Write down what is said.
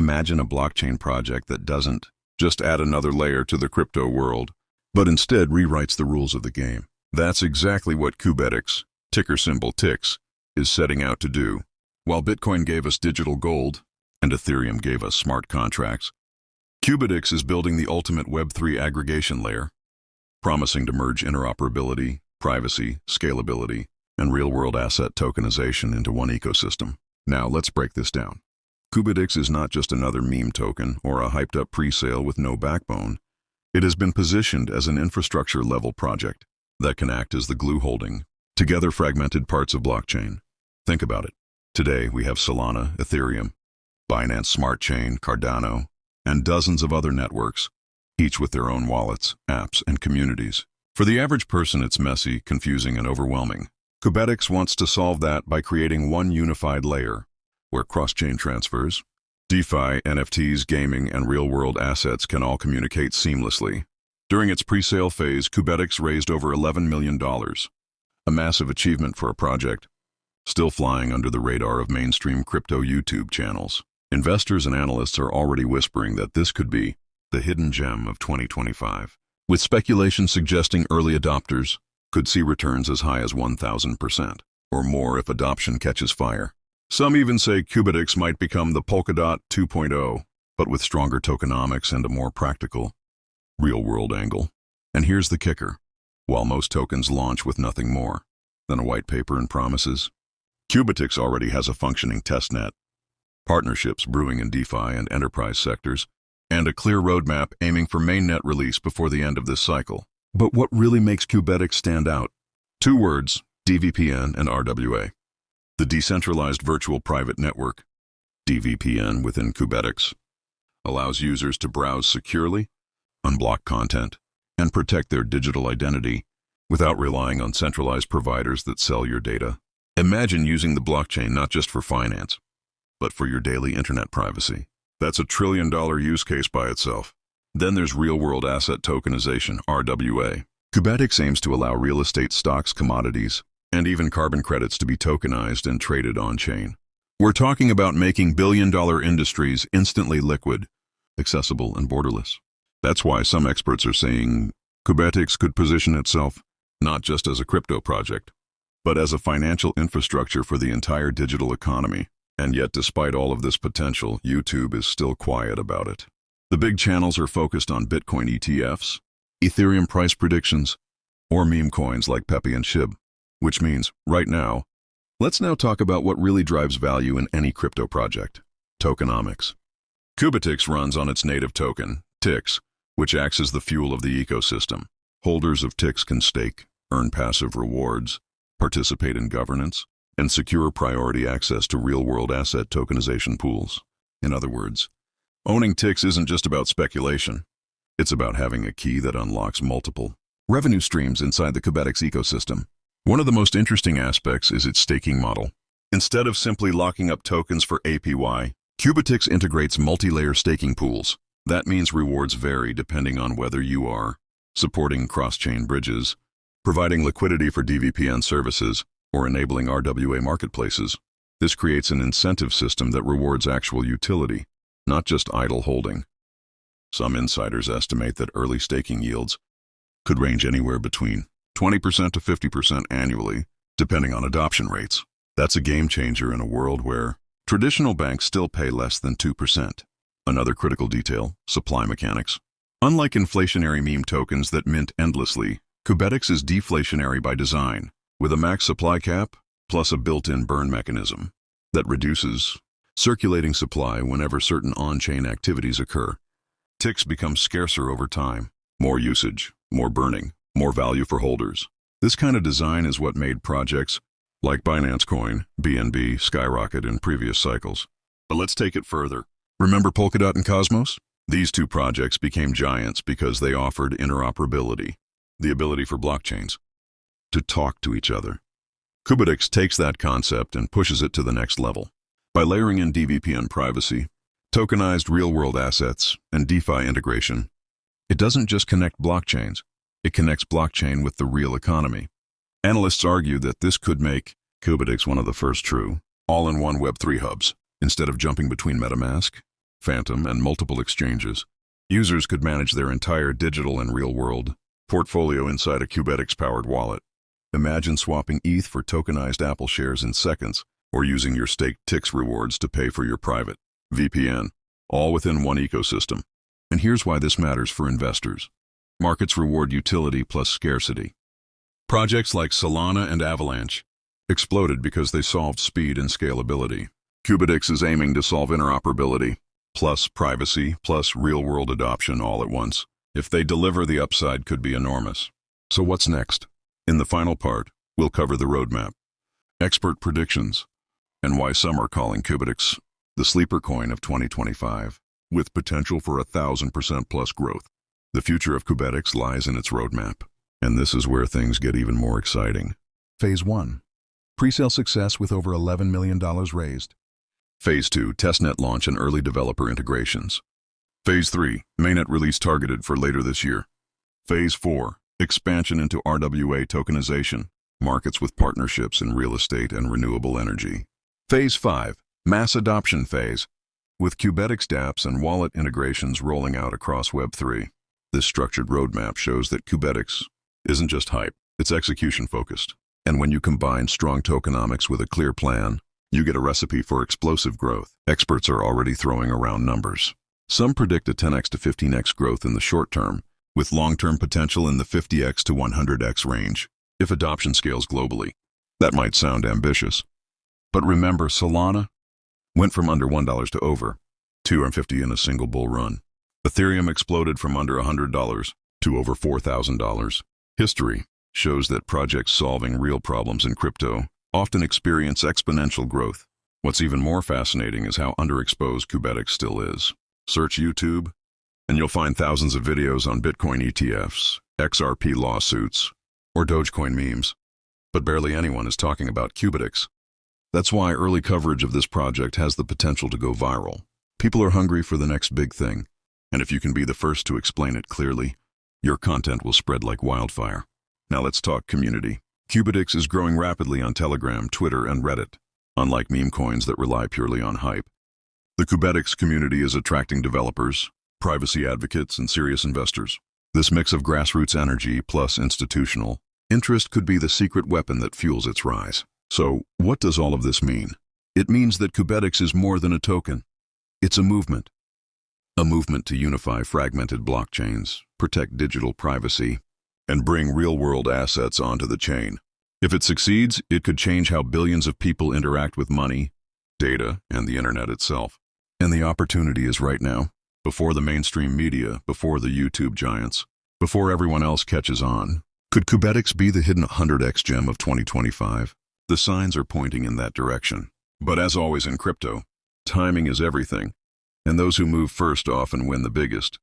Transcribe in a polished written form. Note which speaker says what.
Speaker 1: Imagine a blockchain project that doesn't just add another layer to the crypto world, but instead rewrites the rules of the game. That's exactly what Qubetics, ticker symbol TICS, is setting out to do. While Bitcoin gave us digital gold and Ethereum gave us smart contracts, Qubetics is building the ultimate Web3 aggregation layer, promising to merge interoperability, privacy, scalability, and real-world asset tokenization into one ecosystem. Now, let's break this down. Qubetics is not just another meme token or a hyped-up presale with no backbone. It has been positioned as an infrastructure-level project that can act as the glue holding together fragmented parts of blockchain. Think about it. Today, we have Solana, Ethereum, Binance Smart Chain, Cardano, and dozens of other networks, each with their own wallets, apps, and communities. For the average person, it's messy, confusing, and overwhelming. Qubetics wants to solve that by creating one unified layer, where cross-chain transfers, DeFi, NFTs, gaming, and real-world assets can all communicate seamlessly. During its pre-sale phase, Qubetics raised over $11 million, a massive achievement for a project still flying under the radar of mainstream crypto YouTube channels. Investors and analysts are already whispering that this could be the hidden gem of 2025, with speculation suggesting early adopters could see returns as high as 1,000% or more if adoption catches fire. Some even say Qubetics might become the Polkadot 2.0, but with stronger tokenomics and a more practical, real-world angle. And here's the kicker. While most tokens launch with nothing more than a white paper and promises, Qubetics already has a functioning testnet, partnerships brewing in DeFi and enterprise sectors, and a clear roadmap aiming for mainnet release before the end of this cycle. But what really makes Qubetics stand out? Two words, dVPN and RWA. The Decentralized Virtual Private Network, dVPN within Qubetics, allows users to browse securely, unblock content, and protect their digital identity without relying on centralized providers that sell your data. Imagine using the blockchain not just for finance, but for your daily internet privacy. That's $1 trillion use case by itself. Then there's real-world asset tokenization, RWA. Qubetics aims to allow real estate stocks, commodities, and even carbon credits to be tokenized and traded on-chain. We're talking about making billion-dollar industries instantly liquid, accessible, and borderless. That's why some experts are saying Qubetics could position itself not just as a crypto project, but as a financial infrastructure for the entire digital economy. And yet, despite all of this potential, YouTube is still quiet about it. The big channels are focused on Bitcoin ETFs, Ethereum price predictions, or meme coins like Pepe and SHIB. Which means, right now, let's now talk about what really drives value in any crypto project: tokenomics. Qubetics runs on its native token, TICS, which acts as the fuel of the ecosystem. Holders of TICS can stake, earn passive rewards, participate in governance, and secure priority access to real-world asset tokenization pools. In other words, owning TICS isn't just about speculation. It's about having a key that unlocks multiple revenue streams inside the Qubetics ecosystem. One of the most interesting aspects is its staking model. Instead of simply locking up tokens for APY, Qubetics integrates multi-layer staking pools. That means rewards vary depending on whether you are supporting cross-chain bridges, providing liquidity for dVPN services, or enabling RWA marketplaces. This creates an incentive system that rewards actual utility, not just idle holding. Some insiders estimate that early staking yields could range anywhere between 20% to 50% annually, depending on adoption rates. That's a game changer in a world where traditional banks still pay less than 2%. Another critical detail, supply mechanics. Unlike inflationary meme tokens that mint endlessly, Qubetics is deflationary by design, with a max supply cap plus a built-in burn mechanism that reduces circulating supply whenever certain on-chain activities occur. TICS becomes scarcer over time. More usage, more burning, more value for holders. This kind of design is what made projects like Binance Coin, BNB, skyrocket in previous cycles. But let's take it further. Remember Polkadot and Cosmos? These two projects became giants because they offered interoperability, the ability for blockchains to talk to each other. Qubetics takes that concept and pushes it to the next level. By layering in dVPN privacy, tokenized real-world assets, and DeFi integration, it doesn't just connect blockchains, it connects blockchain with the real economy. Analysts argue that this could make Qubetics one of the first true, all-in-one Web3 hubs. Instead of jumping between MetaMask, Phantom, and multiple exchanges. Users could manage their entire digital and real-world portfolio inside a Qubetics-powered wallet. Imagine swapping ETH for tokenized Apple shares in seconds, or using your staked TICS rewards to pay for your private VPN, all within one ecosystem. And here's why this matters for investors. Markets reward utility plus scarcity. Projects like Solana and Avalanche exploded because they solved speed and scalability. Qubetics is aiming to solve interoperability, plus privacy, plus real-world adoption all at once. If they deliver, the upside could be enormous. So what's next? In the final part, we'll cover the roadmap, expert predictions, and why some are calling Qubetics the sleeper coin of 2025, with potential for 1,000% plus growth. The future of Qubetics lies in its roadmap, and this is where things get even more exciting. Phase 1. Presale success with over $11 million raised. Phase 2. Testnet launch and early developer integrations. Phase 3. Mainnet release targeted for later this year. Phase 4. Expansion into RWA tokenization, markets with partnerships in real estate and renewable energy. Phase 5. Mass adoption phase, with Qubetics dApps and wallet integrations rolling out across Web3. This structured roadmap shows that Qubetics isn't just hype, it's execution-focused. And when you combine strong tokenomics with a clear plan, you get a recipe for explosive growth. Experts are already throwing around numbers. Some predict a 10x to 15x growth in the short term, with long-term potential in the 50x to 100x range, if adoption scales globally. That might sound ambitious. But remember, Solana went from under $1 to over $250 in a single bull run. Ethereum exploded from under $100 to over $4,000. History shows that projects solving real problems in crypto often experience exponential growth. What's even more fascinating is how underexposed Qubetics still is. Search YouTube, and you'll find thousands of videos on Bitcoin ETFs, XRP lawsuits, or Dogecoin memes. But barely anyone is talking about Qubetics. That's why early coverage of this project has the potential to go viral. People are hungry for the next big thing, and if you can be the first to explain it clearly, your content will spread like wildfire. Now let's talk community. Qubetics is growing rapidly on Telegram, Twitter, and Reddit. Unlike meme coins that rely purely on hype, the Qubetics community is attracting developers, privacy advocates, and serious investors. This mix of grassroots energy plus institutional interest could be the secret weapon that fuels its rise. So, what does all of this mean? It means that Qubetics is more than a token. It's a movement. A movement to unify fragmented blockchains, protect digital privacy, and bring real-world assets onto the chain. If it succeeds, it could change how billions of people interact with money, data, and the internet itself. And the opportunity is right now, before the mainstream media, before the YouTube giants, before everyone else catches on. Could Qubetics be the hidden 100x gem of 2025? The signs are pointing in that direction. But as always in crypto, timing is everything, and those who move first often win the biggest.